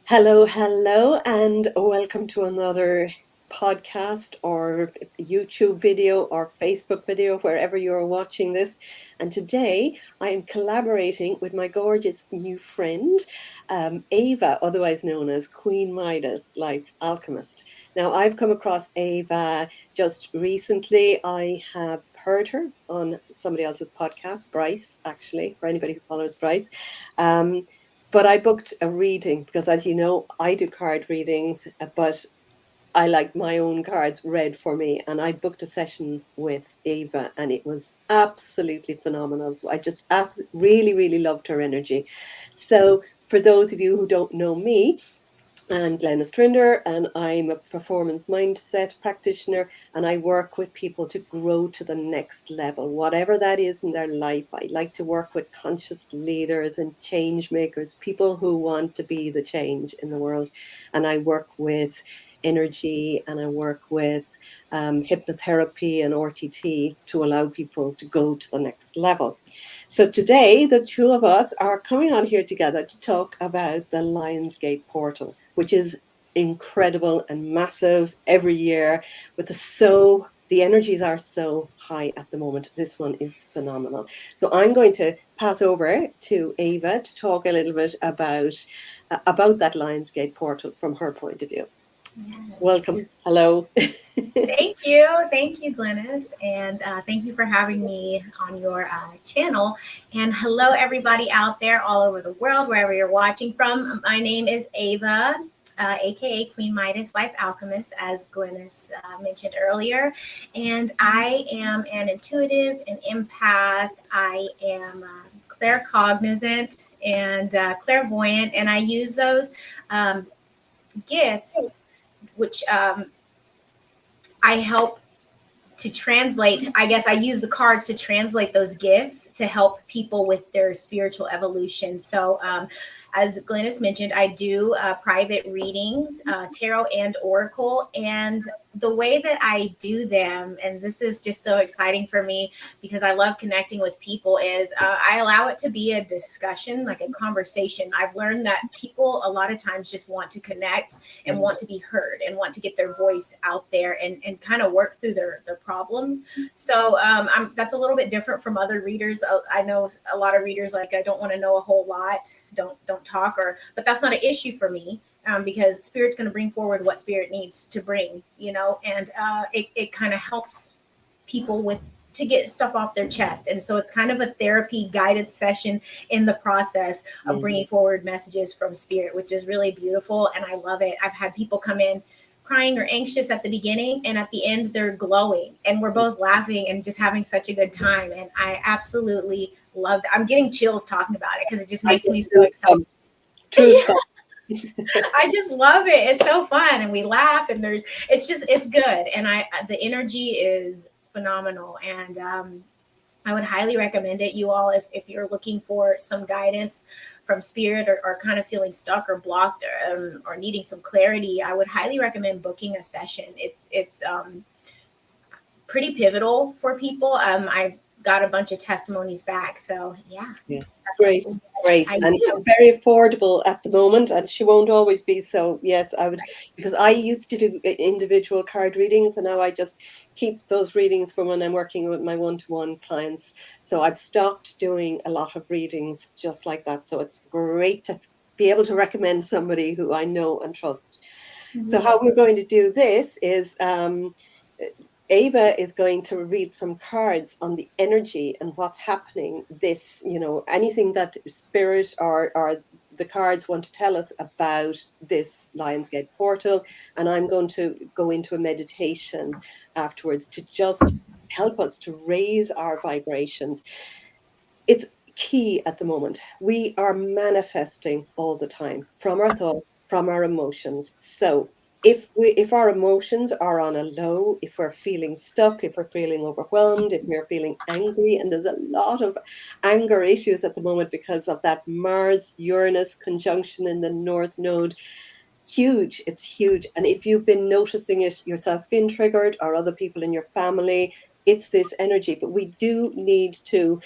Hello, hello, and welcome to another podcast or YouTube video or Facebook video, wherever you're watching this. And today I am collaborating with my gorgeous new friend, Ava, otherwise known as Queen Midas Life Alchemist. Now, I've come across Ava just recently. I have heard her on somebody else's podcast, Bryce, actually, for anybody who follows Bryce. But I booked a reading because, as you know, I do card readings, but I like my own cards read for me. And I booked a session with Ava, and it was absolutely phenomenal. So I just really, really loved her energy. So for those of you who don't know me, I'm Glyniss, and I'm a performance mindset practitioner, and I work with people to grow to the next level, whatever that is in their life. I like to work with conscious leaders and change makers, people who want to be the change in the world. And I work with energy, and I work with hypnotherapy and RTT to allow people to go to the next level. So today, the two of us are coming on here together to talk about the Lionsgate portal, which is incredible and massive every year. The energies are so high at the moment. This one is phenomenal. So I'm going to pass over to Ava to talk a little bit about that Lionsgate portal from her point of view. Yes. Welcome. Hello. Thank you, Glyniss, and thank you for having me on your channel. And hello, everybody out there all over the world, wherever you're watching from. My name is Ava, aka Queen Midas Life Alchemist, as Glyniss mentioned earlier. And I am an intuitive, an empath. I am claircognizant and clairvoyant, and I use those gifts, which I help to translate. I guess I use the cards to translate those gifts to help people with their spiritual evolution. So as Glyniss mentioned, I do private readings, tarot and oracle. And the way that I do them, and this is just so exciting for me because I love connecting with people, is I allow it to be a discussion, like a conversation. I've learned that people a lot of times just want to connect and want to be heard and want to get their voice out there and kind of work through their problems. So that's a little bit different from other readers. I know a lot of readers, like, I don't want to know a whole lot, don't talk, but that's not an issue for me. Because Spirit's going to bring forward what Spirit needs to bring, and it kind of helps people to get stuff off their chest. And so it's kind of a therapy guided session in the process of bringing forward messages from Spirit, which is really beautiful. And I love it. I've had people come in crying or anxious at the beginning, and at the end they're glowing, and we're both laughing and just having such a good time. And I absolutely love that. I'm getting chills talking about it because it just makes me so excited. I just love it. It's so fun, and we laugh, and it's good, and the energy is phenomenal. And I would highly recommend it, you all, if you're looking for some guidance from Spirit, or kind of feeling stuck or blocked, or needing some clarity. I would highly recommend booking a session. It's pretty pivotal for people. I got a bunch of testimonies back. So yeah. Great. And very affordable at the moment, and she won't always be. So yes, I would, because I used to do individual card readings, and now I just keep those readings for when I'm working with my one-to-one clients. So I've stopped doing a lot of readings just like that. So it's great to be able to recommend somebody who I know and trust. So how we're going to do this is Ava is going to read some cards on the energy and what's happening. Anything that Spirit or the cards want to tell us about this Lionsgate portal. And I'm going to go into a meditation afterwards to just help us to raise our vibrations. It's key at the moment. We are manifesting all the time from our thoughts, from our emotions. So if our emotions are on a low, if we're feeling stuck, if we're feeling overwhelmed, if we're feeling angry, and there's a lot of anger issues at the moment because of that Mars-Uranus conjunction in the North Node, it's huge. And if you've been noticing it yourself, being triggered, or other people in your family, it's this energy. But we do need to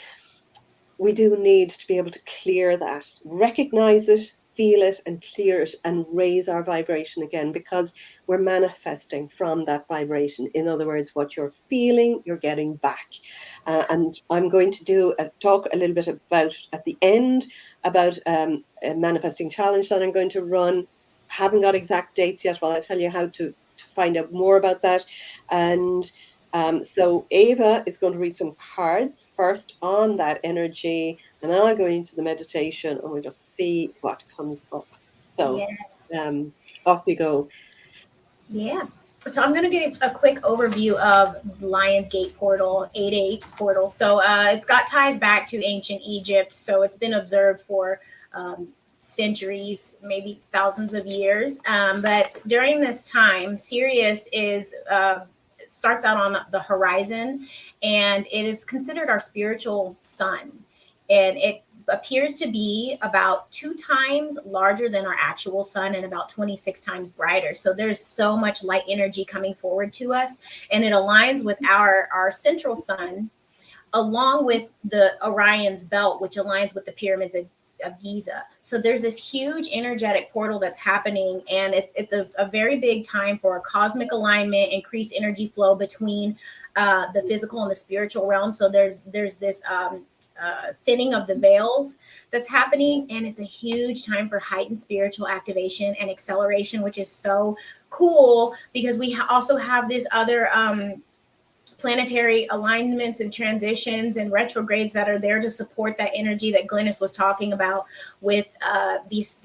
be able to clear that, recognize it, feel it and clear it and raise our vibration again, because we're manifesting from that vibration. In other words, what you're feeling, you're getting back. And I'm going to talk a little bit about at the end about a manifesting challenge that I'm going to run. Haven't got exact dates yet. Well, I'll tell you how to find out more about that. And so Ava is going to read some cards first on that energy, and then I'll go into the meditation and we'll just see what comes up. So Yes. Off we go. Yeah. So I'm going to give a quick overview of Lionsgate portal, 8-8 portal. So it's got ties back to ancient Egypt. So it's been observed for centuries, maybe thousands of years. But during this time, Sirius starts out on the horizon, and it is considered our spiritual sun. And it appears to be about 2 times larger than our actual sun and about 26 times brighter. So there's so much light energy coming forward to us, and it aligns with our central sun, along with the Orion's belt, which aligns with the pyramids of Giza. So there's this huge energetic portal that's happening, and it's a very big time for a cosmic alignment, increased energy flow between the physical and the spiritual realm. So there's this thinning of the veils that's happening, and it's a huge time for heightened spiritual activation and acceleration, which is so cool because we also have this other planetary alignments and transitions and retrogrades that are there to support that energy that Glyniss was talking about, with these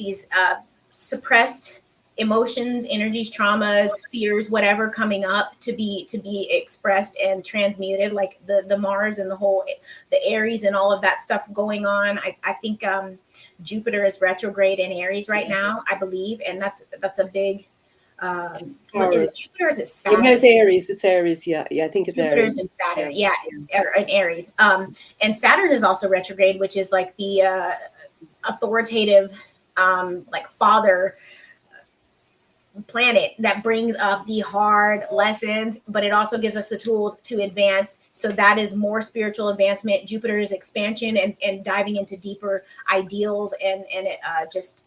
suppressed emotions, energies, traumas, fears, whatever coming up to be expressed and transmuted, like the Mars and the Aries and all of that stuff going on. I think Jupiter is retrograde in Aries right now, I believe, and that's a big is it Jupiter or is it Saturn? Yeah, it's Aries. It's Aries. Yeah, I think it's Jupiter's Aries. in Saturn. Yeah, in Aries. And Saturn is also retrograde, which is like the authoritative, like father planet that brings up the hard lessons, but it also gives us the tools to advance. So that is more spiritual advancement. Jupiter is expansion and diving into deeper ideals and just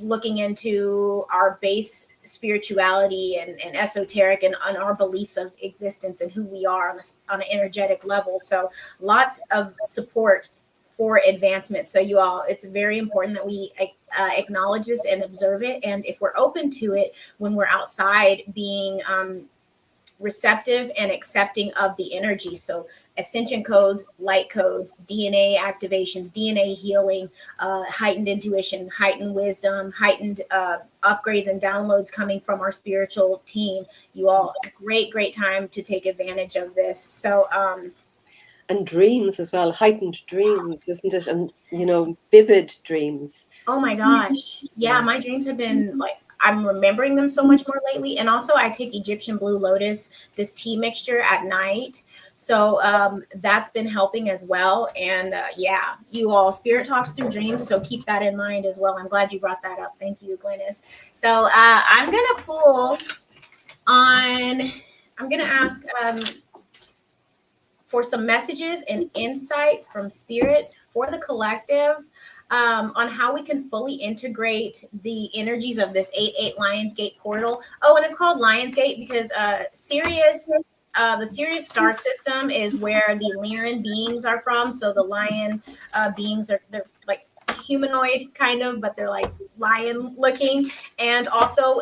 looking into our base spirituality and esoteric and on our beliefs of existence and who we are on an energetic level. So lots of support for advancement. So you all, it's very important that we acknowledge this and observe it. And if we're open to it when we're outside, being receptive and accepting of the energy. So ascension codes, light codes, DNA activations, DNA healing, heightened intuition, heightened wisdom, heightened upgrades and downloads coming from our spiritual team. You all, great time to take advantage of this. So and dreams as well, heightened dreams, isn't it? And vivid dreams. Oh my gosh. Yeah, my dreams have been like, I'm remembering them so much more lately. And also I take Egyptian blue lotus, this tea mixture at night. So that's been helping as well. And yeah, you all, spirit talks through dreams. So keep that in mind as well. I'm glad you brought that up. Thank you, Glyniss. So I'm going to pull on, I'm going to ask for some messages and insight from spirit for the collective on how we can fully integrate the energies of this 8-8 Lionsgate portal. Oh, and it's called Lionsgate because Sirius, the Sirius star system is where the Lyran beings are from. So the lion beings they're like humanoid kind of, but they're like lion looking. And also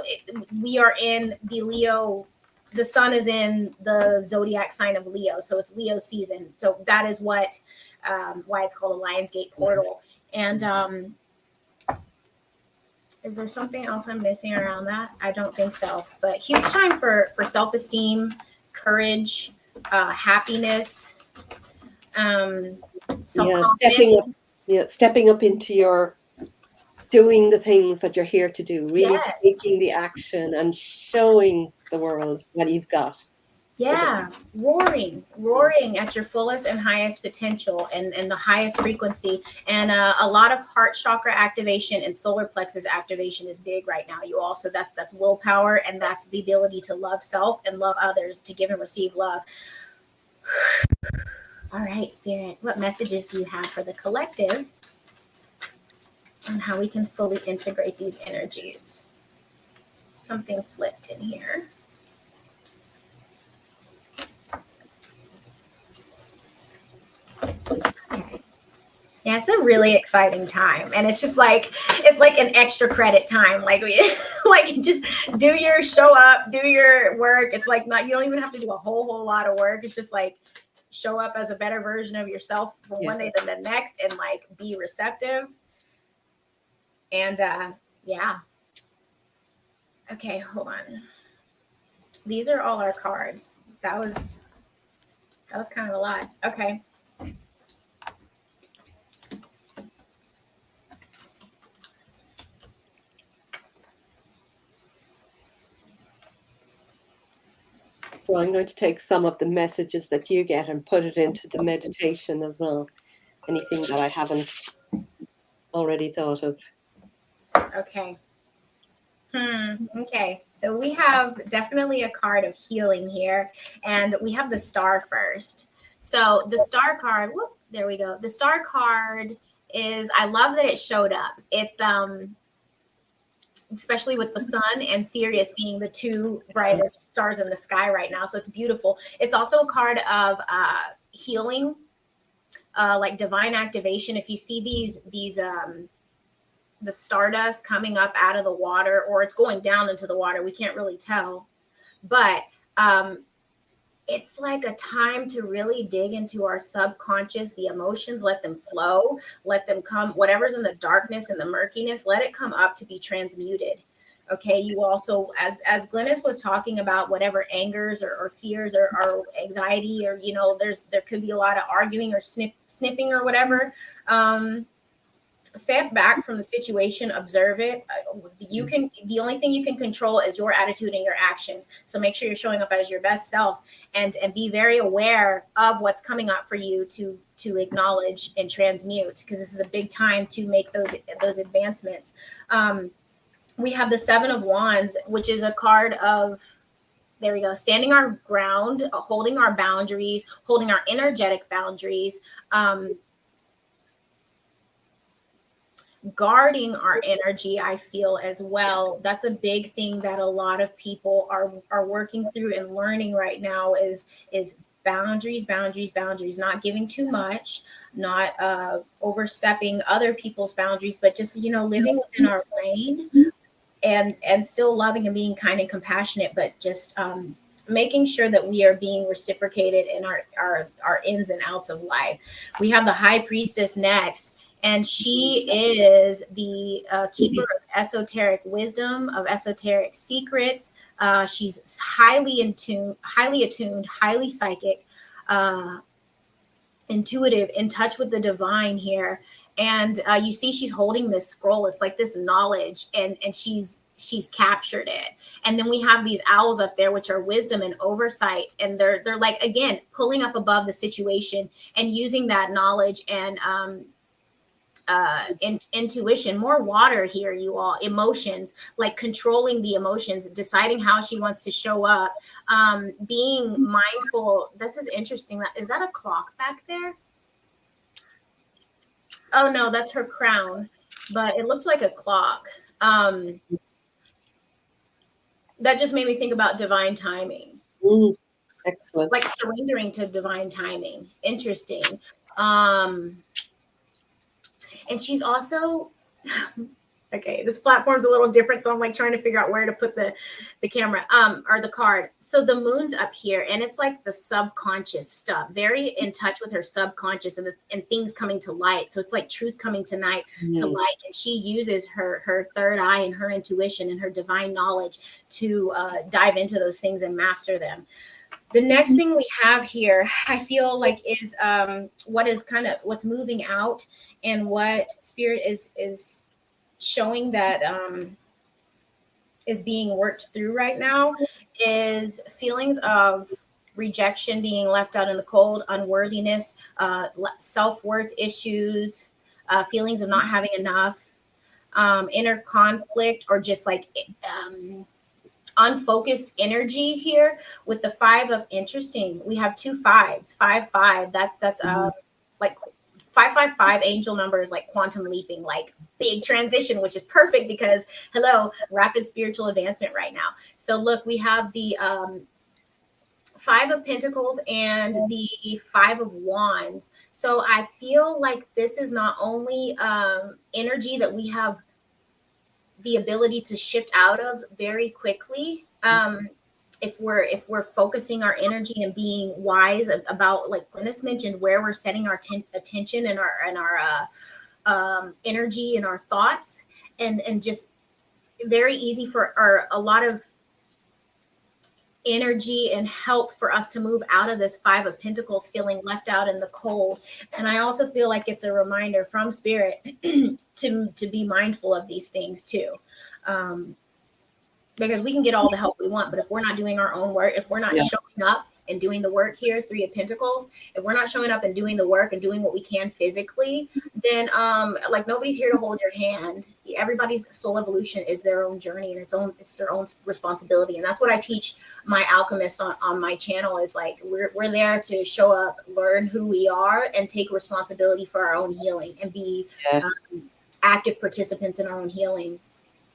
we are in the Leo. The sun is in the zodiac sign of Leo, so it's Leo season. So that is what why it's called a Lionsgate portal. And is there something else I'm missing around that? I don't think so. But huge time for self-esteem, courage, happiness, self-confidence. Stepping up into your doing the things that you're here to do, really taking the action and showing the world what you've got. Yeah, roaring at your fullest and highest potential and the highest frequency. And a lot of heart chakra activation and solar plexus activation is big right now. You also, that's willpower, and that's the ability to love self and love others, to give and receive love. All right, Spirit, what messages do you have for the collective on how we can fully integrate these energies. Something flipped in here. Okay. Yeah, it's a really exciting time, and it's just like it's like an extra credit time. Like like just show up, do your work. It's like not, you don't even have to do a whole lot of work. It's just like show up as a better version of yourself from one day to the next, and like be receptive. And yeah. Okay, hold on. These are all our cards. That was kind of a lot. Okay. So I'm going to take some of the messages that you get and put it into the meditation as well. Anything that I haven't already thought of. Okay. Okay. So we have definitely a card of healing here, and we have the star first. So the star card, whoop, there we go. The star card is, I love that it showed up. It's especially with the sun and Sirius being the two brightest stars in the sky right now. So it's beautiful. It's also a card of healing, like divine activation. If you see these the stardust coming up out of the water, or it's going down into the water, we can't really tell, but it's like a time to really dig into our subconscious, the emotions, let them flow, let them come, whatever's in the darkness and the murkiness, let it come up to be transmuted. Okay, you also, as Glyniss was talking about, whatever angers or fears or anxiety, or there could be a lot of arguing or snipping or whatever. Step back from the situation, observe it. The only thing you can control is your attitude and your actions. So make sure you're showing up as your best self, and be very aware of what's coming up for you to acknowledge and transmute, because this is a big time to make those advancements. We have the Seven of Wands, which is a card of, there we go, standing our ground, holding our boundaries, holding our energetic boundaries, guarding our energy. I feel as well, that's a big thing that a lot of people are working through and learning right now is boundaries, not giving too much, not overstepping other people's boundaries, but just living within our lane, and still loving and being kind and compassionate, but just making sure that we are being reciprocated in our ins and outs of life. We have the High Priestess next, and she is the keeper of esoteric wisdom, of esoteric secrets. She's highly attuned, highly psychic, intuitive, in touch with the divine here. And you see she's holding this scroll. It's like this knowledge, and she's captured it. And then we have these owls up there, which are wisdom and oversight, and they're like, again, pulling up above the situation and using that knowledge and intuition. More water here, you all. Emotions, like controlling the emotions, deciding how she wants to show up, being mindful. This is interesting. Is that a clock back there? Oh no, that's her crown, but it looks like a clock. That just made me think about divine timing. Excellent. Like surrendering to divine timing. Interesting. And she's also, okay, this platform's a little different, so I'm like trying to figure out where to put the camera, or the card. So the moon's up here, and it's like the subconscious stuff, very in touch with her subconscious and things coming to light. So it's like truth coming to light, and she uses her third eye and her intuition and her divine knowledge to dive into those things and master them. The next thing we have here, I feel like, is what's moving out, and what Spirit is showing that is being worked through right now, is feelings of rejection, being left out in the cold, unworthiness, self-worth issues, feelings of not having enough, inner conflict, or just like unfocused energy here with the Five of, interesting. We have two fives, 5, 5. That's like 555 angel number is like quantum leaping, like big transition, which is perfect because hello, rapid spiritual advancement right now. So look, we have the 5 of Pentacles and the 5 of Wands. So I feel like this is not only energy that we have the ability to shift out of very quickly. If we're focusing our energy and being wise about, like Glyniss mentioned, where we're setting our attention and our energy and our thoughts, and just very easy for a lot of energy and help for us to move out of this 5 of Pentacles feeling left out in the cold. And I also feel like it's a reminder from Spirit to be mindful of these things too. Because we can get all the help we want, but if we're not doing our own work, if we're not showing up and doing the work here, 3 of Pentacles, if we're not showing up and doing the work and doing what we can physically, then like nobody's here to hold your hand. Everybody's soul evolution is their own journey, and it's their own responsibility. And that's what I teach my alchemists on my channel, is like we're there to show up, learn who we are, and take responsibility for our own healing, and be active participants in our own healing,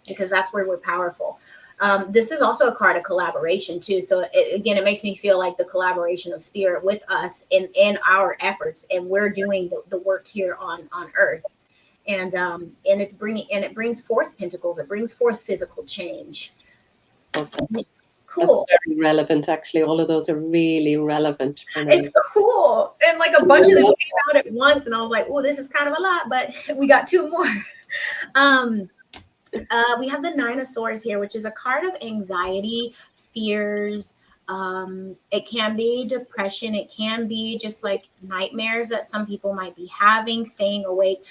because that's where we're powerful. This is also a card of collaboration too. So it makes me feel like the collaboration of Spirit with us in our efforts, and we're doing the work here on Earth. And it brings forth Pentacles. It brings forth physical change. Okay. Cool. That's very relevant, actually. All of those are really relevant for now. It's cool. And like a bunch of them came out at once, and I was like, oh, this is kind of a lot, but we got 2 more. We have the 9 of Swords here, which is a card of anxiety, fears. It can be depression. It can be just like nightmares that some people might be having, staying awake,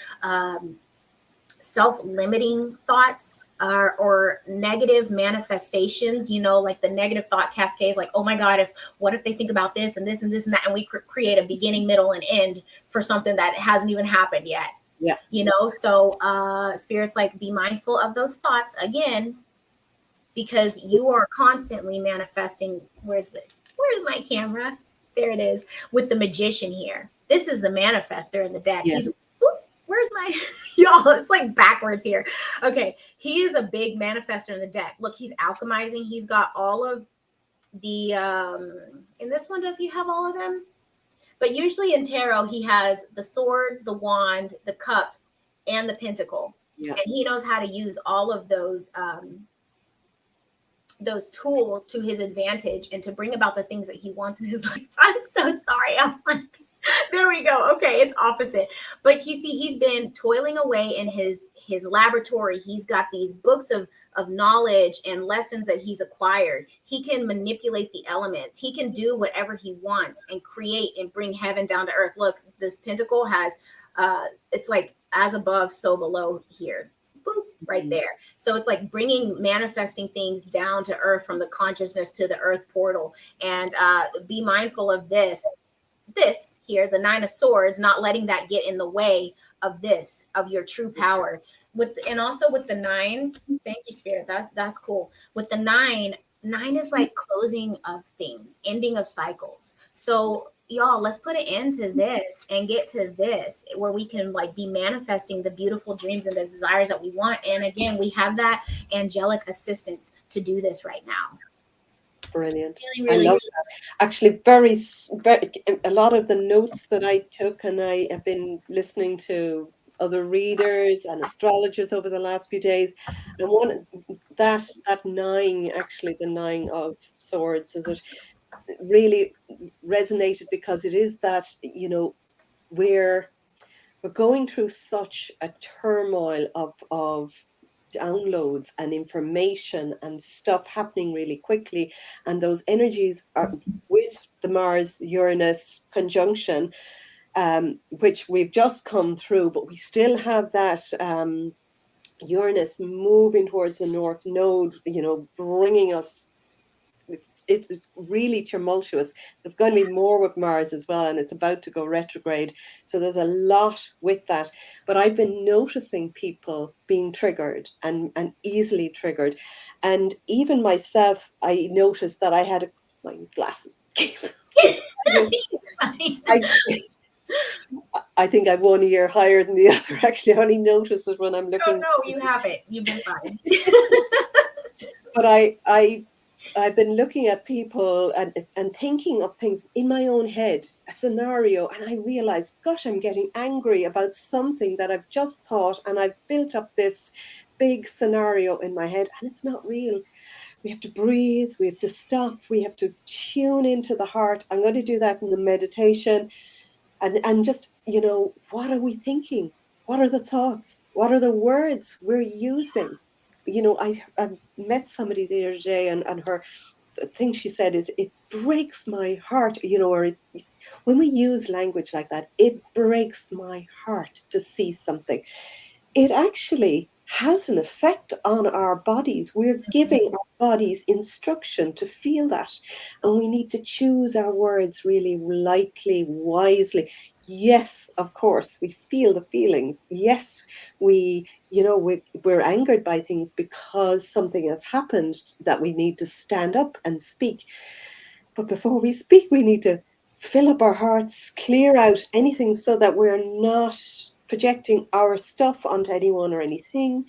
self-limiting thoughts, or negative manifestations, like the negative thought cascades, like, oh my God, what if they think about this and this and this and that, and we create a beginning, middle, and end for something that hasn't even happened yet. Yeah. So Spirit's like, be mindful of those thoughts again, because you are constantly manifesting. Where's my camera? There it is, with the Magician here. This is the manifester in the deck. Yeah. Where's my y'all? It's like backwards here. Okay. He is a big manifester in the deck. Look, he's alchemizing. He's got all of the in this one, does he have all of them? But usually in tarot, he has the sword, the wand, the cup, and the pentacle. Yeah. And he knows how to use all of those tools to his advantage and to bring about the things that he wants in his life. I'm so sorry. I'm like, there we go. Okay, it's opposite. But you see, he's been toiling away in his laboratory. He's got these books of knowledge and lessons that he's acquired. He can manipulate the elements. He can do whatever he wants and create and bring heaven down to earth. Look, this pentacle has, it's like as above, so below here. Boop, right there. So it's like manifesting things down to earth, from the consciousness to the earth portal. And be mindful of this here, the 9 of Swords, not letting that get in the way of this, of your true power. And also with the 9, thank you, Spirit. That's cool. With the 9 is like closing of things, ending of cycles. So y'all, let's put an end to this and get to this, where we can like be manifesting the beautiful dreams and the desires that we want. And again, we have that angelic assistance to do this right now. Brilliant. Really, I love that. Actually, very, a lot of the notes that I took, and I have been listening to other readers and astrologers over the last few days, and that 9, actually the 9 of Swords, is it really resonated, because it is that, we're going through such a turmoil of downloads and information and stuff happening really quickly, and those energies are with the Mars-Uranus conjunction, which we've just come through, but we still have that Uranus moving towards the North Node, bringing us. It's really tumultuous. There's going to be more with Mars as well, and it's about to go retrograde. So there's a lot with that. But I've been noticing people being triggered and easily triggered. And even myself, I noticed that I had my glasses. I think I'm 1 year higher than the other. Actually, I only notice it when I'm Oh looking. no, you haven't. You've been fine. But I've been looking at people and thinking of things in my own head, a scenario, and I realized, gosh, I'm getting angry about something that I've just thought, and I've built up this big scenario in my head, and it's not real. We have to breathe, we have to stop, we have to tune into the heart. I'm going to do that in the meditation, and just, what are we thinking? What are the thoughts? What are the words we're using? I met somebody the other day, and her the thing she said is, it breaks my heart, when we use language like that, it breaks my heart to see something. It actually has an effect on our bodies. We're giving our bodies instruction to feel that. And we need to choose our words really lightly, wisely. Yes, of course, we feel the feelings. Yes, we're angered by things because something has happened that we need to stand up and speak. But before we speak, we need to fill up our hearts, clear out anything so that we're not projecting our stuff onto anyone or anything.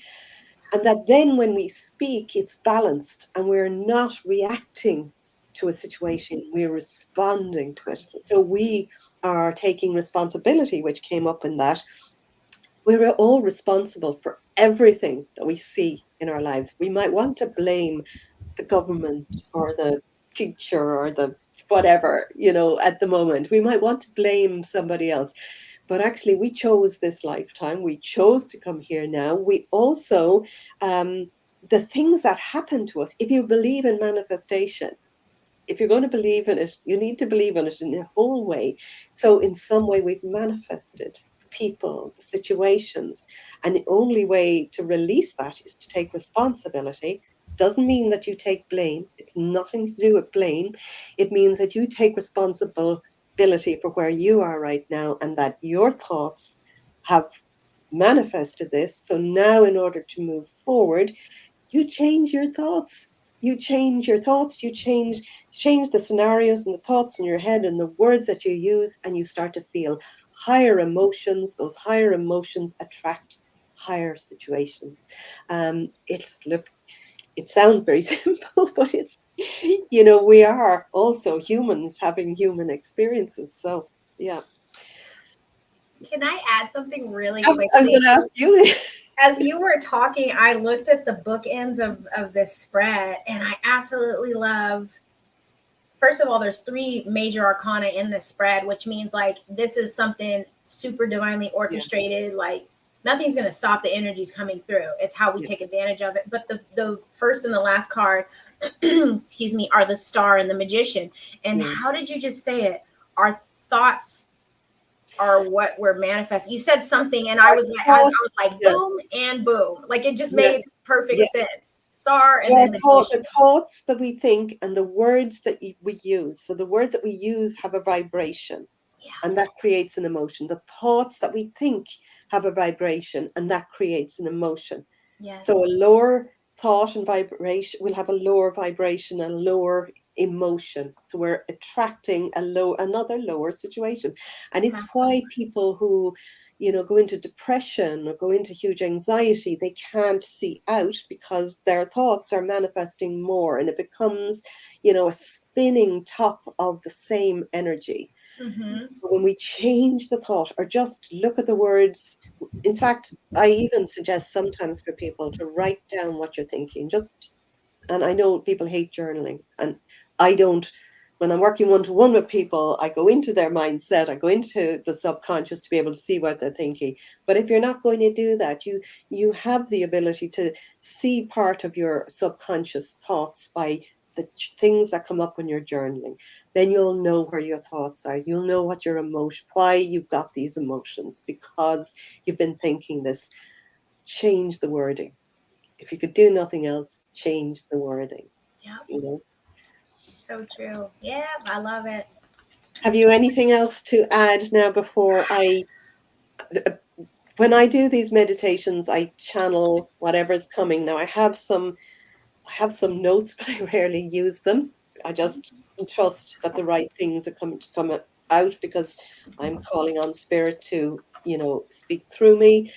And that then when we speak, it's balanced and we're not reacting to a situation, we're responding to it. So we are taking responsibility, which came up in that. We're all responsible for everything that we see in our lives. We might want to blame the government or the teacher or the whatever, at the moment. We might want to blame somebody else. But actually, we chose this lifetime. We chose to come here now. We also, the things that happen to us, if you believe in manifestation, if you're going to believe in it, you need to believe in it in a whole way. So in some way, we've manifested the people, the situations. And the only way to release that is to take responsibility. Doesn't mean that you take blame. It's nothing to do with blame. It means that you take responsibility for where you are right now, and that your thoughts have manifested this. So now, in order to move forward, you change your thoughts. You change your thoughts. You change the scenarios and the thoughts in your head and the words that you use, and you start to feel higher emotions. Those higher emotions attract higher situations. Look, it sounds very simple, but it's, we are also humans having human experiences. So yeah. Can I add something really I was going quickly? to ask you. As you were talking, I looked at the bookends of this spread, and I absolutely love. First of all, there's 3 major arcana in this spread, which means like this is something super divinely Yeah, orchestrated. Like nothing's going to stop the energies coming through. It's how we yeah, take advantage of it. But the first and the last card, excuse me, are the Star and the Magician. And yeah. how did you just say it? Our thoughts are what we're manifesting. You said something, and I Our was like, as I thoughts, was like, yeah, boom and boom, like it just yeah, made perfect yeah. sense. Star So and then the Magician. thoughts that we think and the words that we use. So the words that we use have a vibration, Yeah. and that creates an emotion. The thoughts that we think have a vibration, and that creates an emotion. So Yes. a lower thought and vibration will have a lower vibration and lower emotion. So we're attracting another lower situation. And it's why people who, go into depression or go into huge anxiety, they can't see out because their thoughts are manifesting more, and it becomes, a spinning top of the same energy. Mm-hmm. But when we change the thought or just look at the words, in fact, I even suggest sometimes for people to write down what you're thinking. And I know people hate journaling, and I don't. When I'm working one to one with people, I go into their mindset, I go into the subconscious to be able to see what they're thinking. But if you're not going to do that, you have the ability to see part of your subconscious thoughts by the things that come up when you're journaling. Then you'll know where your thoughts are. You'll know what your emotion, why you've got these emotions, because you've been thinking this. Change the wording. If you could do nothing else, change the wording. Yep. You know. So true. Yeah, I love it. Have you anything else to add now before when I do these meditations, I channel whatever's coming. Now I have some notes, but I rarely use them. I just trust that the right things are coming to come out because I'm calling on spirit to, speak through me.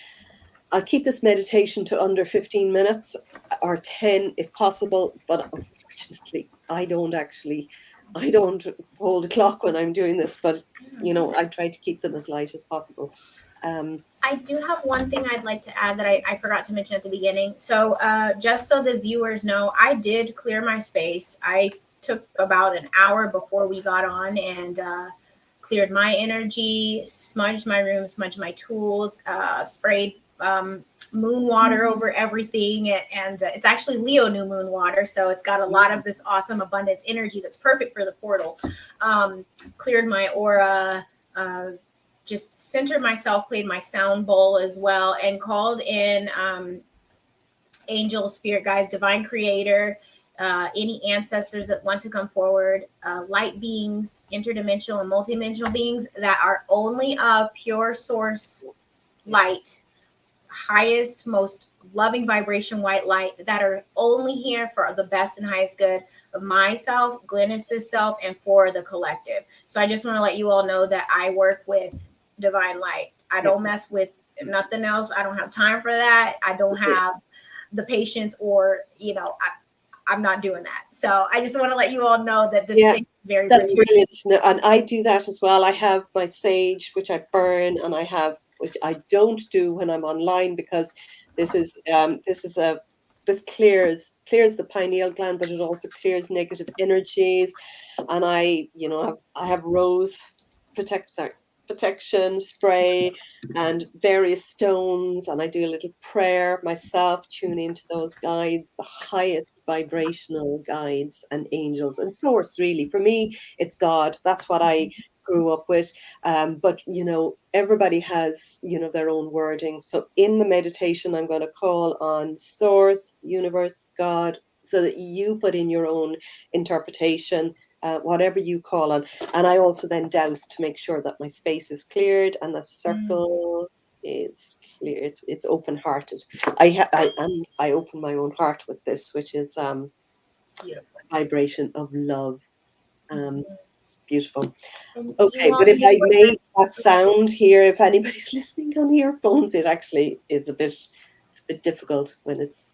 I'll keep this meditation to under 15 minutes or 10 if possible, but unfortunately, I don't hold a clock when I'm doing this, but I try to keep them as light as possible. I do have one thing I'd like to add that I forgot to mention at the beginning. So just so the viewers know, I did clear my space. I took about an hour before we got on and cleared my energy, smudged my room, smudged my tools, sprayed moon water over everything. And it's actually Leo new moon water. So it's got a lot of this awesome abundance energy that's perfect for the portal. Cleared my aura, just centered myself, played my sound bowl as well, and called in angels, spirit guides, divine creator, any ancestors that want to come forward, light beings, interdimensional and multidimensional beings that are only of pure source light, highest, most loving vibration, white light, that are only here for the best and highest good of myself, Glyniss' self, and for the collective. So I just want to let you all know that I work with divine light. I don't mess with nothing else. I don't have time for that. I don't have the patience, or I'm not doing that. So I just want to let you all know that this space is very that's brilliant. And I do that as well. I have my sage, which I burn, and I have, which I don't do when I'm online, because this clears the pineal gland, but it also clears negative energies. And I have rose protection spray and various stones, and I do a little prayer myself, tune into those guides, the highest vibrational guides and angels and source. Really, for me, it's God. That's what I grew up with. But everybody has their own wording. So in the meditation, I'm going to call on source, universe, God, so that you put in your own interpretation, whatever you call on. And I also then douse to make sure that my space is cleared and the circle is clear. It's open hearted. I open my own heart with this, which is vibration of love. It's beautiful. Okay, but if I made that sound here, if anybody's listening on earphones, it actually is a bit difficult when it's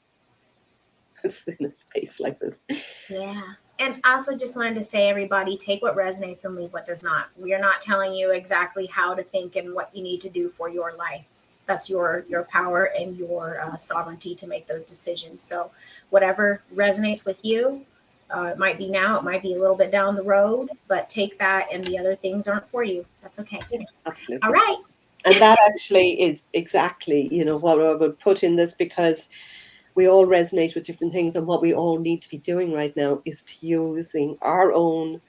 in a space like this. Yeah. And I also just wanted to say, everybody, take what resonates and leave what does not. We are not telling you exactly how to think and what you need to do for your life. That's your power and your sovereignty to make those decisions. So whatever resonates with you, it might be now, it might be a little bit down the road, but take that, and the other things aren't for you. That's okay. Yeah, absolutely. All right. And that actually is exactly, what I would put in this, because we all resonate with different things, and what we all need to be doing right now is to using our own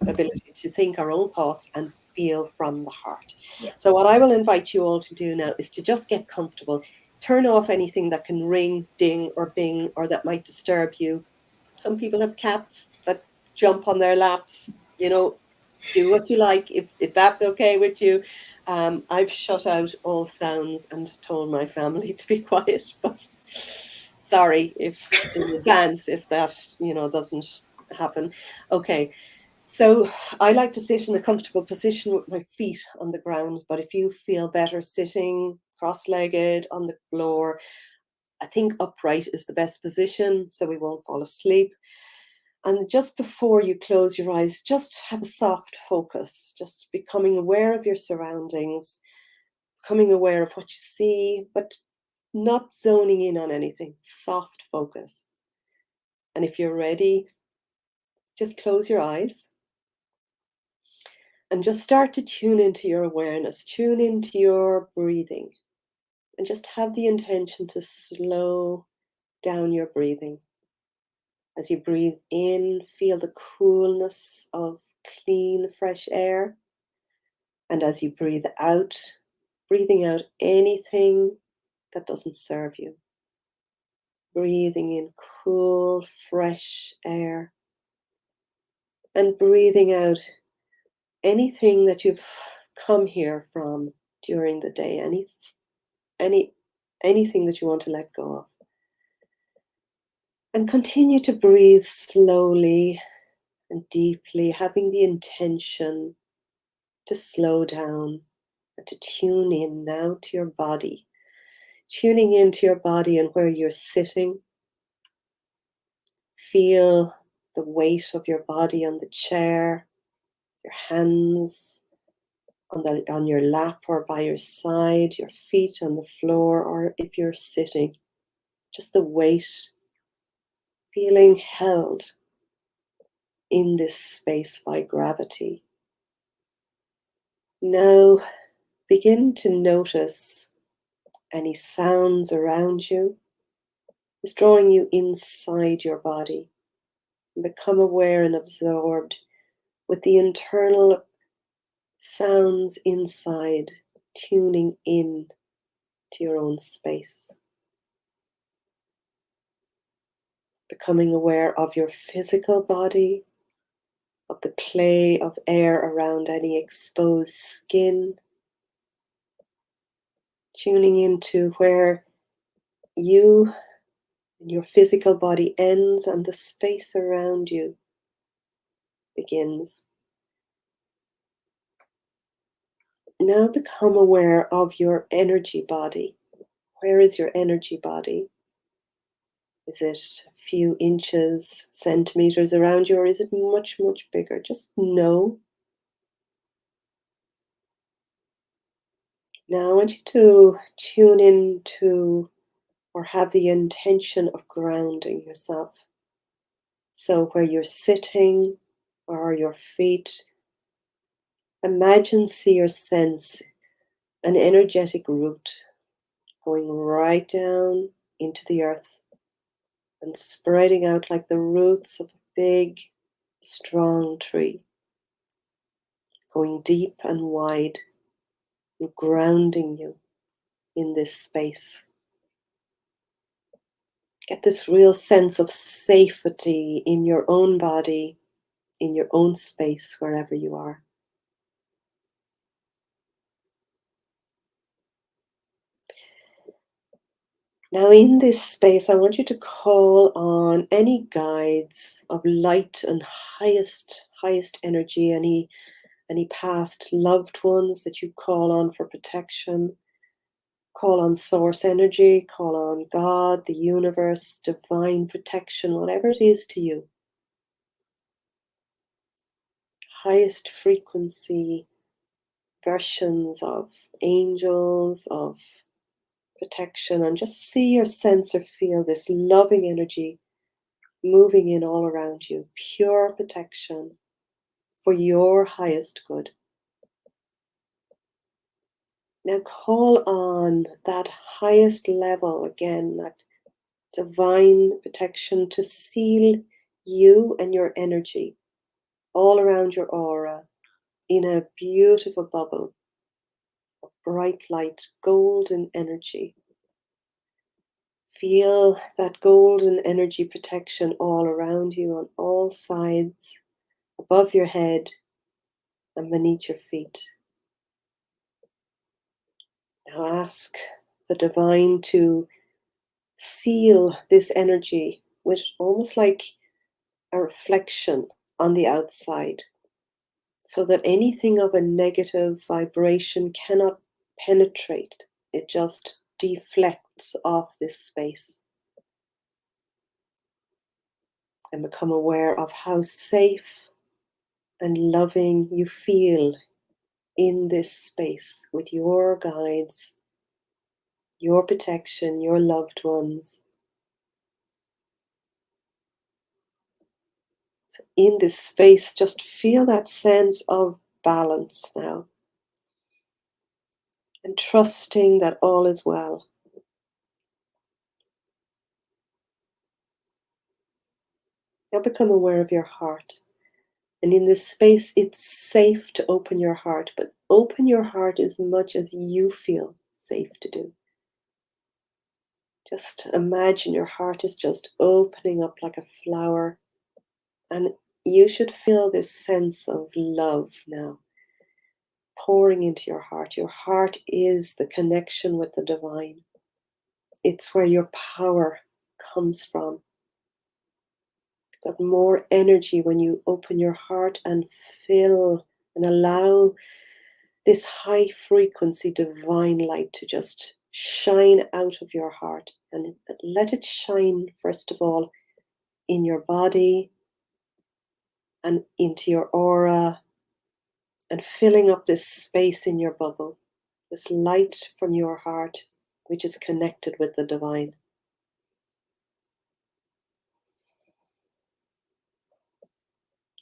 ability to think our own thoughts and feel from the heart. Yeah. So what I will invite you all to do now is to just get comfortable. Turn off anything that can ring, ding, or bing, or that might disturb you. Some people have cats that jump on their laps. Do what you like, if that's okay with you. I've shut out all sounds and told my family to be quiet, but sorry if in advance if that doesn't happen. Okay, so I like to sit in a comfortable position with my feet on the ground, but if you feel better sitting cross-legged on the floor, I think upright is the best position so we won't fall asleep. And just before you close your eyes, just have a soft focus, just becoming aware of your surroundings, becoming aware of what you see, but not zoning in on anything. Soft focus. And if you're ready, just close your eyes and just start to tune into your awareness, tune into your breathing, and just have the intention to slow down your breathing. As you breathe in, feel the coolness of clean, fresh air. And as you breathe out, breathing out anything that doesn't serve you. Breathing in cool, fresh air. And breathing out anything that you've come here from during the day, anything that you want to let go of. And continue to breathe slowly and deeply, having the intention to slow down and to tune in now to your body. Tuning into your body and where you're sitting. Feel the weight of your body on the chair, your hands on your lap or by your side, your feet on the floor, or if you're sitting, just the weight, feeling held in this space by gravity. Now begin to notice any sounds around you. It's drawing you inside your body. Become aware and absorbed with the internal sounds inside, tuning in to your own space. Becoming aware of your physical body, of the play of air around any exposed skin. Tuning into where you and your physical body ends and the space around you begins. Now become aware of your energy body. Where is your energy body? Is it a few inches, centimeters around you, or is it much, much bigger? Just know. Now I want you to tune into or have the intention of grounding yourself. So where you're sitting or your feet, imagine, see, or sense an energetic root going right down into the earth and spreading out like the roots of a big, strong tree, going deep and wide and grounding you in this space. Get this real sense of safety in your own body, in your own space, wherever you are. Now in this space, I want you to call on any guides of light and highest energy, any past loved ones that you call on for protection. Call on source energy, call on God, the universe, divine protection, whatever it is to you. Highest frequency versions of angels, of protection, and just see or sense or feel this loving energy moving in all around you. Pure protection for your highest good. Now call on that highest level again, that divine protection to seal you and your energy all around your aura in a beautiful bubble of bright light, golden energy. Feel that golden energy protection all around you on all sides, above your head and beneath your feet. Now ask the divine to seal this energy with almost like a reflection on the outside, so that anything of a negative vibration cannot penetrate. It just deflects off this space. And become aware of how safe and loving you feel in this space with your guides, your protection, your loved ones. So in this space, just feel that sense of balance now, and trusting that all is well. Now become aware of your heart. And in this space, it's safe to open your heart, but open your heart as much as you feel safe to do. Just imagine your heart is just opening up like a flower, and you should feel this sense of love now pouring into your heart. Your heart is the connection with the divine. It's where your power comes from. You've got more energy when you open your heart and fill and allow this high frequency divine light to just shine out of your heart, and let it shine first of all in your body and into your aura, and filling up this space in your bubble, this light from your heart which is connected with the divine.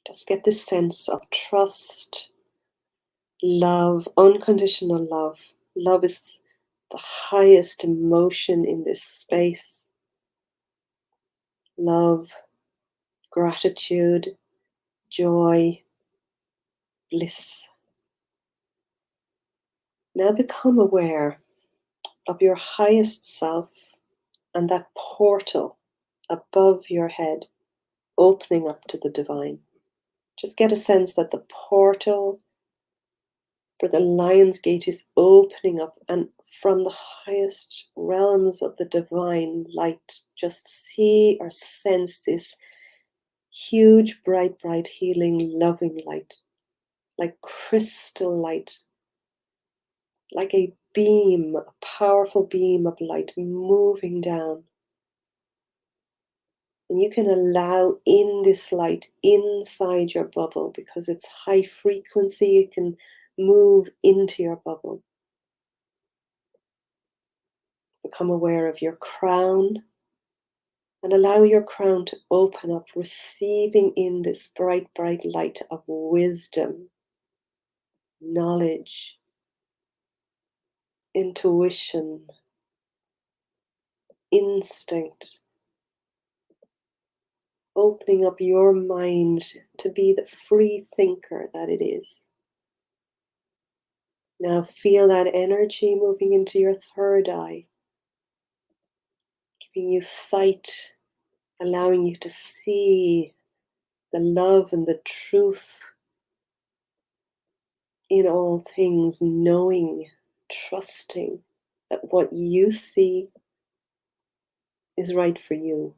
Just get this sense of trust, love, unconditional love. Love is the highest emotion in this space. Love, gratitude, joy, bliss. Now become aware of your highest self and that portal above your head opening up to the divine. Just get a sense that the portal for the Lion's Gate is opening up, and from the highest realms of the divine light, just see or sense this huge, bright, bright, healing, loving light, like crystal light, like a beam, a powerful beam of light moving down. And you can allow in this light inside your bubble, because it's high frequency, it can move into your bubble. Become aware of your crown and allow your crown to open up, receiving in this bright, bright light of wisdom, knowledge, intuition, instinct. Opening up your mind to be the free thinker that it is. Now feel that energy moving into your third eye, giving you sight, allowing you to see the love and the truth in all things, knowing, trusting that what you see is right for you.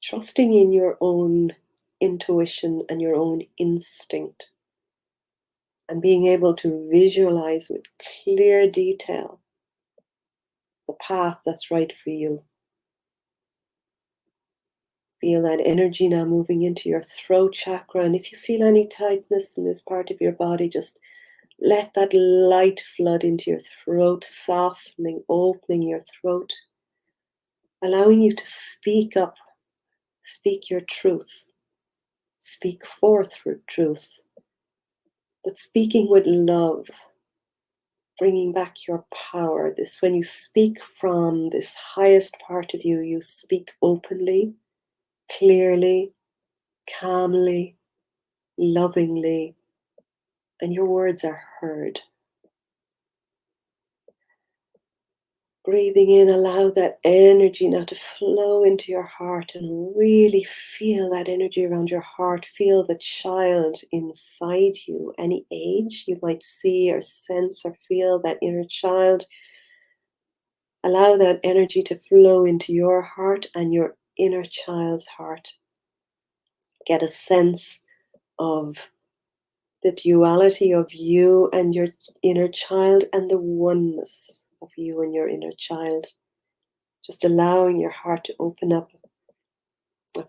Trusting in your own intuition and your own instinct, and being able to visualize with clear detail the path that's right for you. Feel that energy now moving into your throat chakra, and if you feel any tightness in this part of your body, just let that light flood into your throat, softening, opening your throat, allowing you to speak up, speak your truth, speak forth truth, but speaking with love, bringing back your power. This, when you speak from this highest part of you, you speak openly, clearly, calmly, lovingly, and your words are heard. Breathing in, allow that energy now to flow into your heart, and really feel that energy around your heart. Feel the child inside you, any age you might see or sense or feel that inner child. Allow that energy to flow into your heart and your inner child's heart. Get a sense of the duality of you and your inner child, and the oneness of you and your inner child. Just allowing your heart to open up.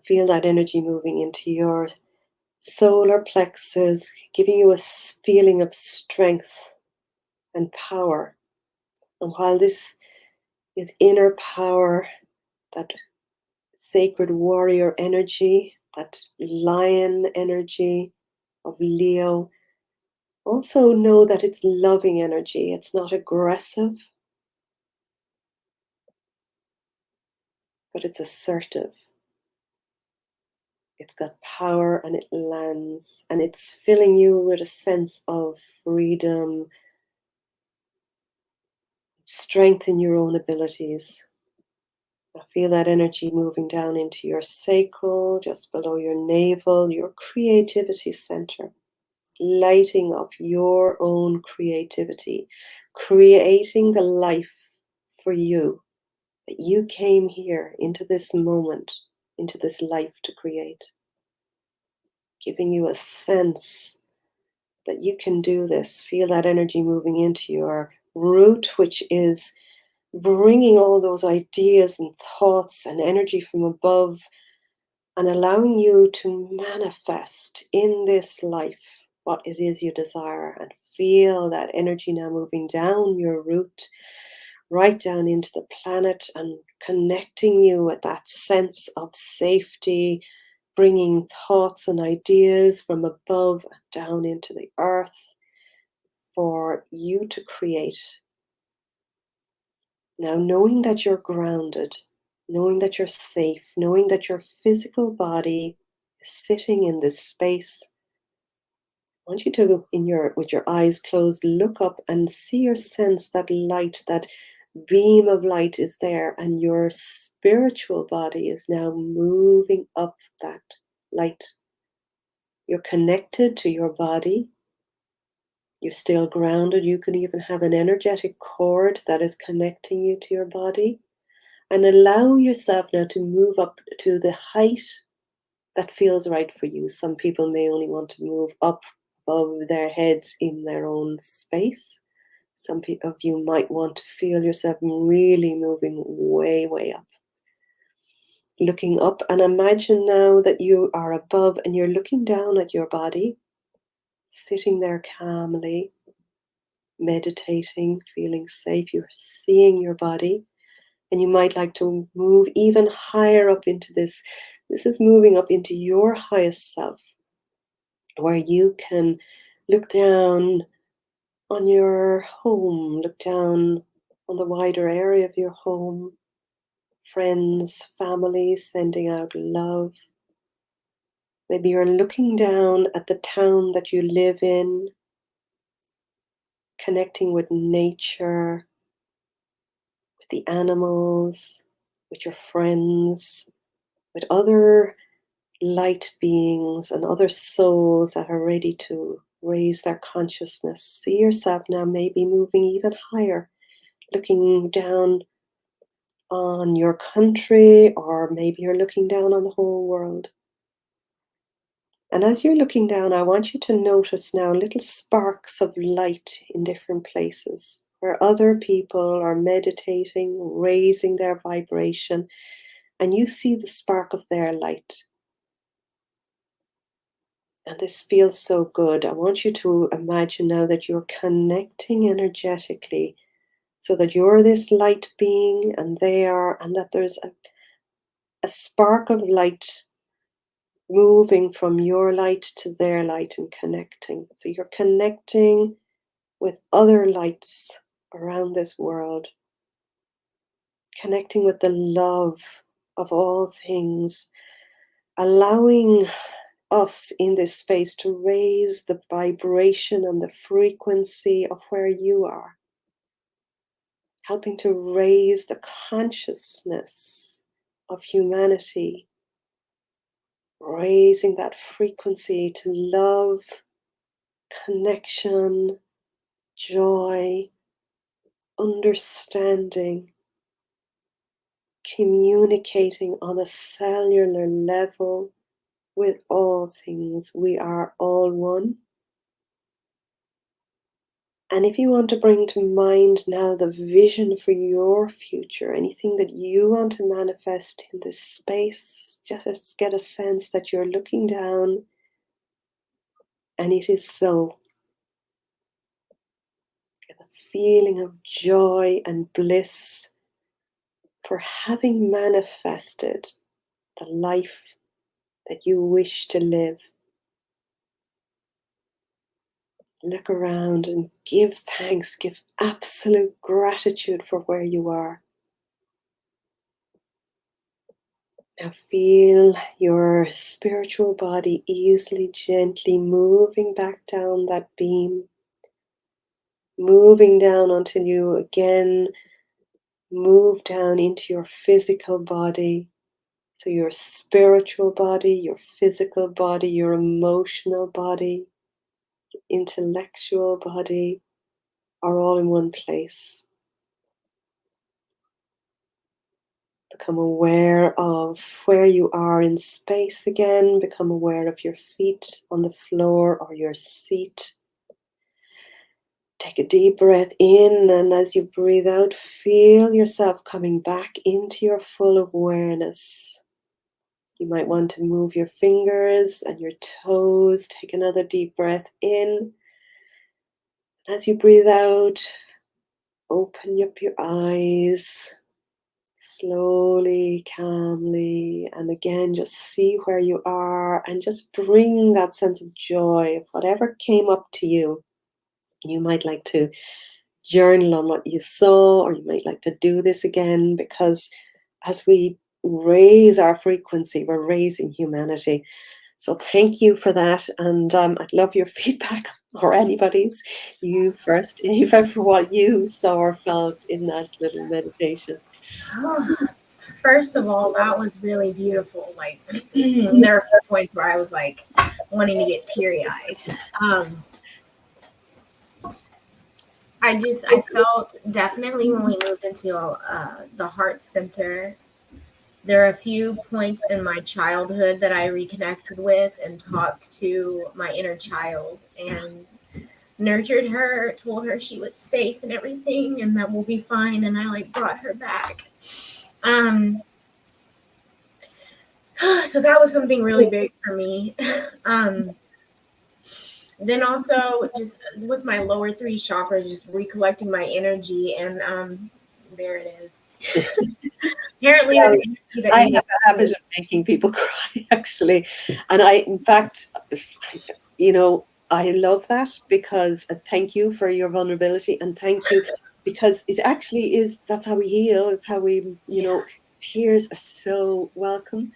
Feel that energy moving into your solar plexus, giving you a feeling of strength and power. And while this is inner power, that sacred warrior energy, that lion energy of Leo, also know that it's loving energy. It's not aggressive, but it's assertive. It's got power and it lands, and it's filling you with a sense of freedom, strength in your own abilities. I feel that energy moving down into your sacral, just below your navel, your creativity center, lighting up your own creativity, creating the life for you that you came here into this moment, into this life to create. Giving you a sense that you can do this. Feel that energy moving into your root, which is bringing all those ideas and thoughts and energy from above and allowing you to manifest in this life what it is you desire, and feel that energy now moving down your root, right down into the planet, and connecting you with that sense of safety, bringing thoughts and ideas from above down into the earth for you to create. Now, knowing that you're grounded, knowing that you're safe, knowing that your physical body is sitting in this space, I want you to, with your eyes closed, look up and see or sense that light, that beam of light is there, and your spiritual body is now moving up that light. You're connected to your body. You're still grounded. You could even have an energetic cord that is connecting you to your body. And allow yourself now to move up to the height that feels right for you. Some people may only want to move up above their heads in their own space. Some of you might want to feel yourself really moving way, way up. Looking up, and imagine now that you are above and you're looking down at your body, sitting there calmly, meditating, feeling safe. You're seeing your body, and you might like to move even higher up into this. This is moving up into your highest self, where you can look down on your home, look down on the wider area of your home, friends, family, sending out love. Maybe you're looking down at the town that you live in, connecting with nature, with the animals, with your friends, with other light beings and other souls that are ready to raise their consciousness. See yourself now maybe moving even higher, looking down on your country, or maybe you're looking down on the whole world. And as you're looking down, I want you to notice now little sparks of light in different places where other people are meditating, raising their vibration, and you see the spark of their light. And this feels so good. I want you to imagine now that you're connecting energetically, so that you're this light being and they are, and that there's a spark of light moving from your light to their light and connecting. So you're connecting with other lights around this world, connecting with the love of all things, allowing us in this space to raise the vibration and the frequency of where you are, helping to raise the consciousness of humanity, raising that frequency to love, connection, joy, understanding, communicating on a cellular level with all things. We are all one. And if you want to bring to mind now the vision for your future, anything that you want to manifest in this space, just get a sense that you're looking down and it is so. Get a feeling of joy and bliss for having manifested the life that you wish to live. Look around and give thanks, give absolute gratitude for where you are. Now feel your spiritual body easily, gently moving back down that beam, moving down until you again move down into your physical body. So your spiritual body, your physical body, your emotional body, intellectual body are all in one place. Become aware of where you are in space again. Become aware of your feet on the floor or your seat. Take a deep breath in, and as you breathe out, feel yourself coming back into your full awareness. You might want to move your fingers and your toes. Take another deep breath in. As you breathe out, open up your eyes slowly, calmly, and again, just see where you are and just bring that sense of joy of whatever came up to you. You might like to journal on what you saw, or you might like to do this again, because as we raise our frequency, we're raising humanity. So thank you for that, and I'd love your feedback, or anybody's, you first, Eva, for what you saw or felt in that little meditation. First of all, that was really beautiful. Like, there are a few points where I was like wanting to get teary-eyed. I felt definitely when we moved into the heart center, there are a few points in my childhood that I reconnected with and talked to my inner child and nurtured her, told her she was safe and everything and that we'll be fine. And I like brought her back. So that was something really big for me. Then also just with my lower three chakras, just recollecting my energy, and there it is. Apparently, Sorry, the energy that I have a habit of making people cry, actually, and in fact, I love that, because thank you for your vulnerability, and thank you, because it actually is, that's how we heal. It's how we, tears are so welcome.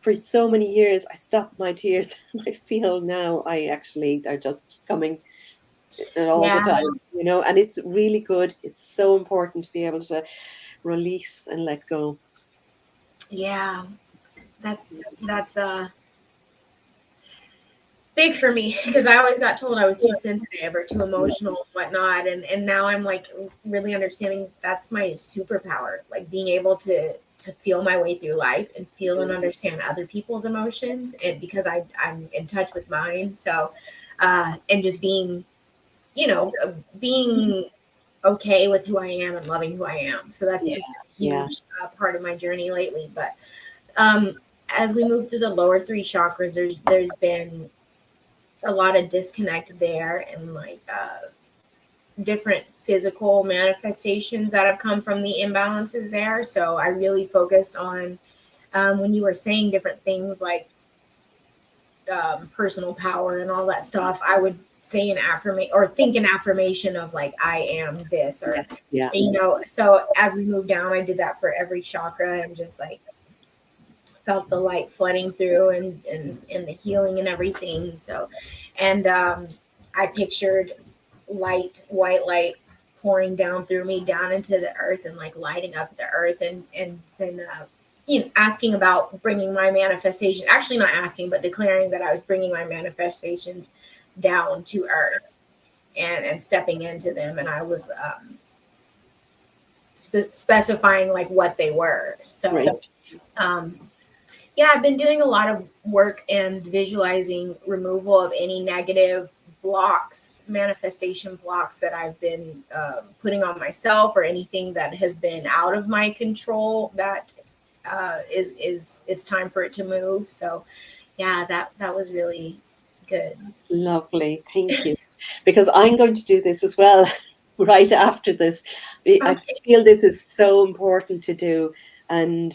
For so many years, I stopped my tears, and I feel now they're just coming all the time, and it's really good. It's so important to be able to release and let go. Yeah, that's big for me, because I always got told I was too sensitive or too emotional and whatnot, and now I'm like really understanding that's my superpower, like being able to feel my way through life and feel and understand other people's emotions, and because I'm in touch with mine. So and just being being okay with who I am and loving who I am. So that's just a huge part of my journey lately. But as we move through the lower three chakras, there's been a lot of disconnect there, and like different physical manifestations that have come from the imbalances there. So I really focused on when you were saying different things like personal power and all that stuff, I would say an affirmation or think an affirmation of like, I am this, or, so as we move down, I did that for every chakra and just like felt the light flooding through and the healing and everything. So, and I pictured white light pouring down through me, down into the earth and like lighting up the earth, and then asking about bringing my manifestation, actually not asking, but declaring that I was bringing my manifestations down to earth and stepping into them. And I was specifying like what they were. So, I've been doing a lot of work and visualizing removal of any negative blocks, manifestation blocks that I've been putting on myself, or anything that has been out of my control that it's time for it to move. So that was really good. Lovely, thank you. Because I'm going to do this as well right after this. I feel this is so important to do, and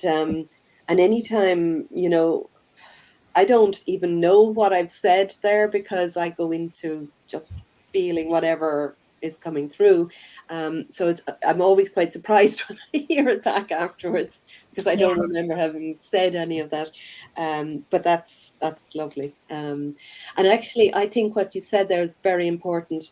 anytime, I don't even know what I've said there, because I go into just feeling whatever is coming through. So I'm always quite surprised when I hear it back afterwards, because I don't remember having said any of that. But that's lovely. And actually, I think what you said there is very important.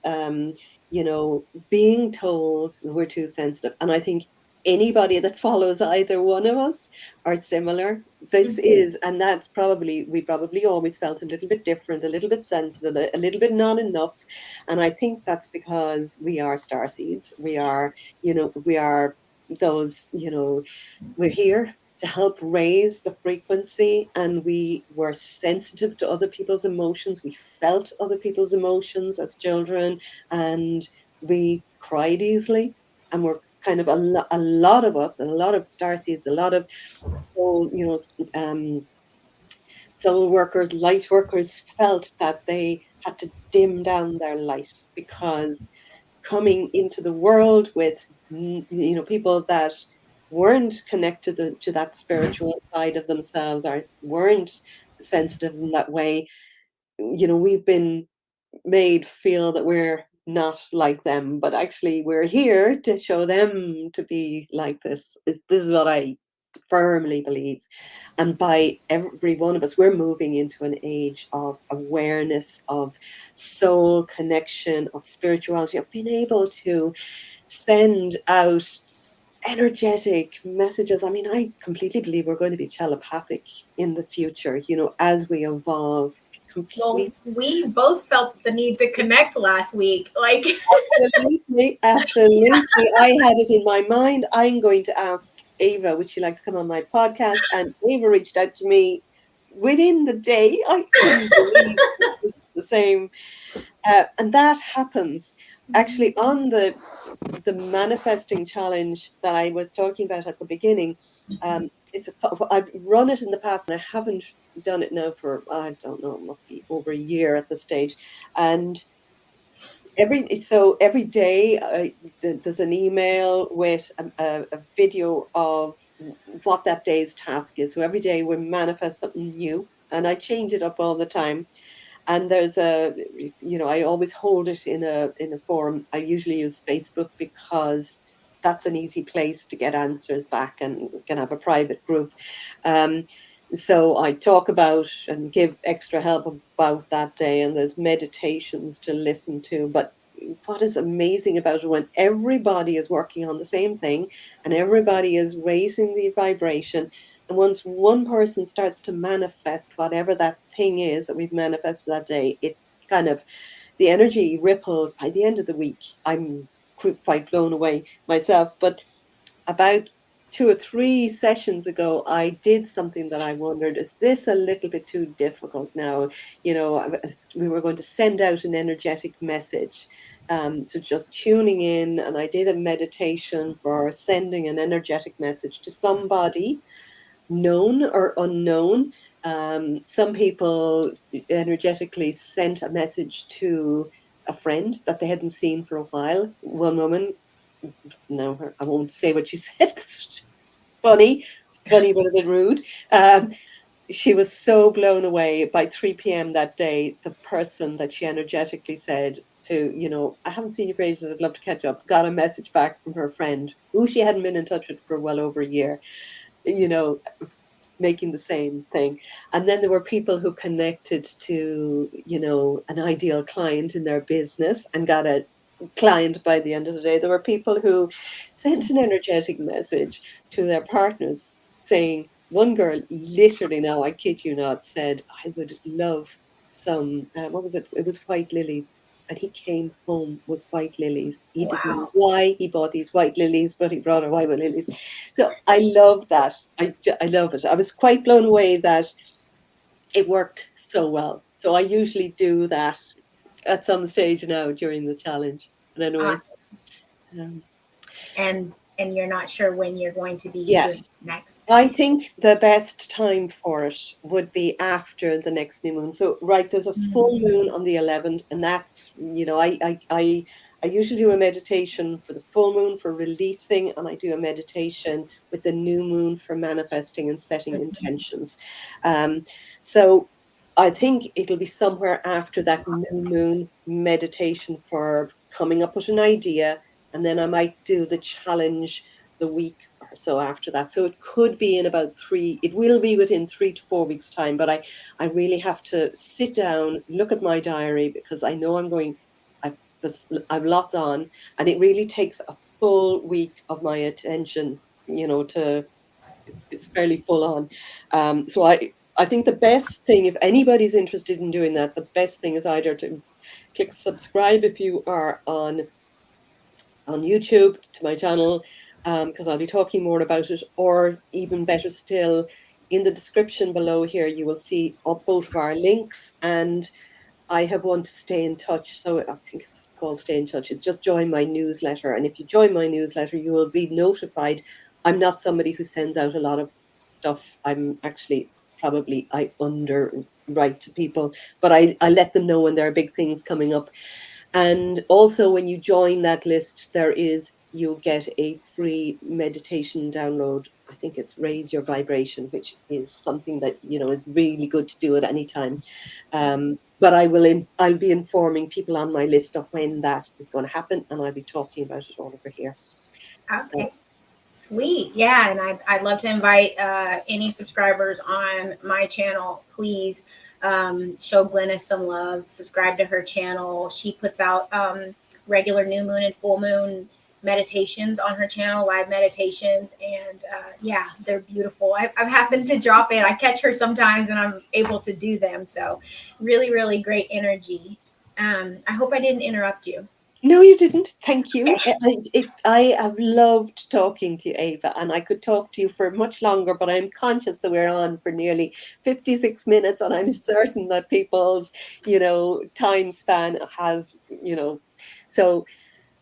Being told we're too sensitive, and I think anybody that follows either one of us are similar. This is, and that's we probably always felt a little bit different, a little bit sensitive, a little bit not enough. And I think that's because we are starseeds. We are, we are those, we're here to help raise the frequency, and we were sensitive to other people's emotions. We felt other people's emotions as children, and we cried easily, and we're kind of a lot of us, and a lot of starseeds, a lot of soul, soul workers, light workers felt that they had to dim down their light, because coming into the world with people that weren't connected to that spiritual side of themselves, or weren't sensitive in that way, we've been made feel that we're not like them, but actually we're here to show them to be like this. This is what I firmly believe. And by every one of us, we're moving into an age of awareness, of soul connection, of spirituality, of being able to send out energetic messages. I mean, I completely believe we're going to be telepathic in the future, as we evolve Well, completely. we both felt the need to connect last week. Like, Absolutely, absolutely. I had it in my mind. I'm going to ask Ava, would she like to come on my podcast? And Ava reached out to me within the day. I couldn't believe it was the same. And that happens actually on the manifesting challenge that I was talking about at the beginning. I've run it in the past, and I haven't done it now for, I don't know, it must be over a year at this stage. And every day there's an email with a video of what that day's task is. So every day we manifest something new, and I change it up all the time. And there's I always hold it in a forum. I usually use Facebook, because that's an easy place to get answers back, and can have a private group. um, so I talk about and give extra help about that day, and there's meditations to listen to. But what is amazing about it, when everybody is working on the same thing, and everybody is raising the vibration, and once one person starts to manifest whatever that thing is that we've manifested that day, it kind of, the energy ripples. By the end of the week, I'm quite blown away myself. But about 2 or 3 sessions ago, I did something that I wondered, is this a little bit too difficult now? We were going to send out an energetic message. So just tuning in, and I did a meditation for sending an energetic message to somebody, known or unknown. Some people energetically sent a message to a friend that they hadn't seen for a while. One woman, no, I won't say what she said, 'cause it's funny, but a bit rude. She was so blown away. By 3 p.m. that day, the person that she energetically said to, I haven't seen you for ages, I'd love to catch up, got a message back from her friend, who she hadn't been in touch with for well over a year, you know, making the same thing. And then there were people who connected to, an ideal client in their business and got a client by the end of the day. There were people who sent an energetic message to their partners saying, one girl literally, now I kid you not, said, I would love some, what was it? It was white lilies. And he came home with white lilies. He didn't know wow. why he bought these white lilies, but he brought her white lilies. So I love that. I love it. I was quite blown away that it worked so well. So I usually do that at some stage now during the challenge. And anyway, Awesome. um, And you're not sure when you're going to be doing yes. next. I think the best time for it would be after the next new moon. So, right, there's a full moon on the 11th, and that's, I usually do a meditation for the full moon for releasing, and I do a meditation with the new moon for manifesting and setting intentions. Um, so, I think it'll be somewhere after that new moon meditation for coming up with an idea, and then I might do the challenge the week or so after that. So it could be in about it will be within 3 to 4 weeks' time, but I really have to sit down, look at my diary, because I know I've lots on, and it really takes a full week of my attention, it's fairly full on. So I think the best thing, if anybody's interested in doing that, the best thing is either to click subscribe if you are on YouTube to my channel, because I'll be talking more about it, or even better still, in the description below here, you will see both of our links, and I have one to stay in touch. So I think it's called Stay in Touch. It's just join my newsletter. And if you join my newsletter, you will be notified. I'm not somebody who sends out a lot of stuff. I'm actually probably, I underwrite to people, but I let them know when there are big things coming up. And also when you join that list, you'll get a free meditation download. I think it's Raise Your Vibration, which is something that, is really good to do at any time. But I'll be informing people on my list of when that is going to happen, and I'll be talking about it all over here. So, Okay. Sweet. Yeah. And I'd love to invite any subscribers on my channel. Please show Glyniss some love. Subscribe to her channel. She puts out regular new moon and full moon meditations on her channel, live meditations. And yeah, they're beautiful. I've happened to drop in. I catch her sometimes and I'm able to do them. So really, really great energy. I hope I didn't interrupt you. no, you didn't. Thank you. I have loved talking to you, Ava, and I could talk to you for much longer, but I'm conscious that we're on for nearly 56 minutes, and I'm certain that people's, time span has, so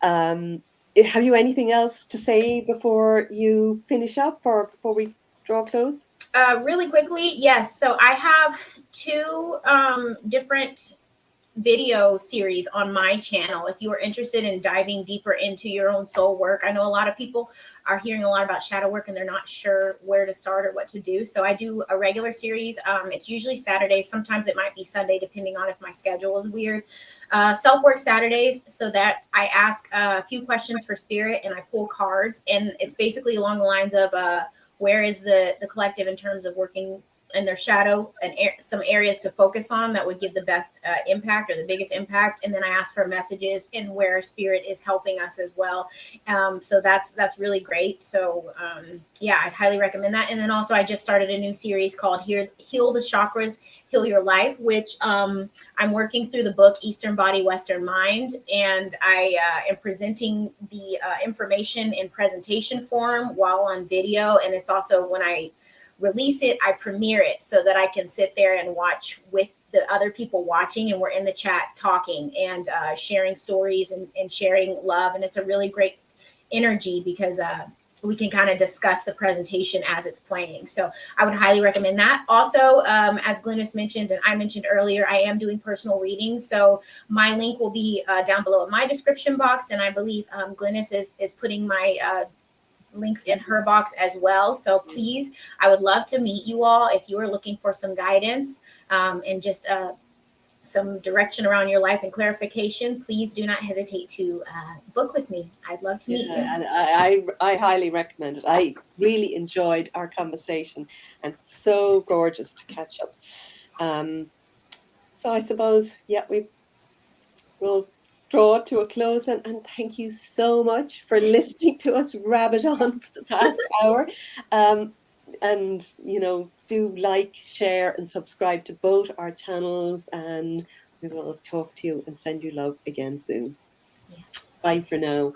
have you anything else to say before you finish up or before we draw close? Really quickly, yes. So I have two different video series on my channel if you are interested in diving deeper into your own soul work. I know a lot of people are hearing a lot about shadow work and they're not sure where to start or what to do. So I do a regular series. It's usually Saturdays. Sometimes it might be Sunday, depending on if my schedule is weird. Self-work Saturdays, so that I ask a few questions for spirit and I pull cards. And it's basically along the lines of where is the collective in terms of working in their shadow, and some areas to focus on that would give the best impact or the biggest impact. And then I ask for messages and where spirit is helping us as well. So that's really great. So yeah, I'd highly recommend that. And then also I just started a new series called Heal the Chakras, Heal Your Life, which I'm working through the book Eastern Body, Western Mind. And I am presenting the information in presentation form while on video. And it's also when I release it, I premiere it so that I can sit there and watch with the other people watching, and we're in the chat talking and sharing stories and sharing love. And it's a really great energy because we can kind of discuss the presentation as it's playing. So I would highly recommend that. Also, as Glyniss mentioned and I mentioned earlier, I am doing personal readings. So my link will be down below in my description box. And I believe Glyniss is putting my links in her box as well. So please, I would love to meet you all if you are looking for some guidance and just some direction around your life and clarification. Please do not hesitate to book with me. I'd love to meet you. And I highly recommend it. I really enjoyed our conversation, and so gorgeous to catch up. So I suppose, yeah, we will draw it to a close, and thank you so much for listening to us rabbit on for the past hour. And do like, share, and subscribe to both our channels, and we will talk to you and send you love again soon. Yes. Bye for now.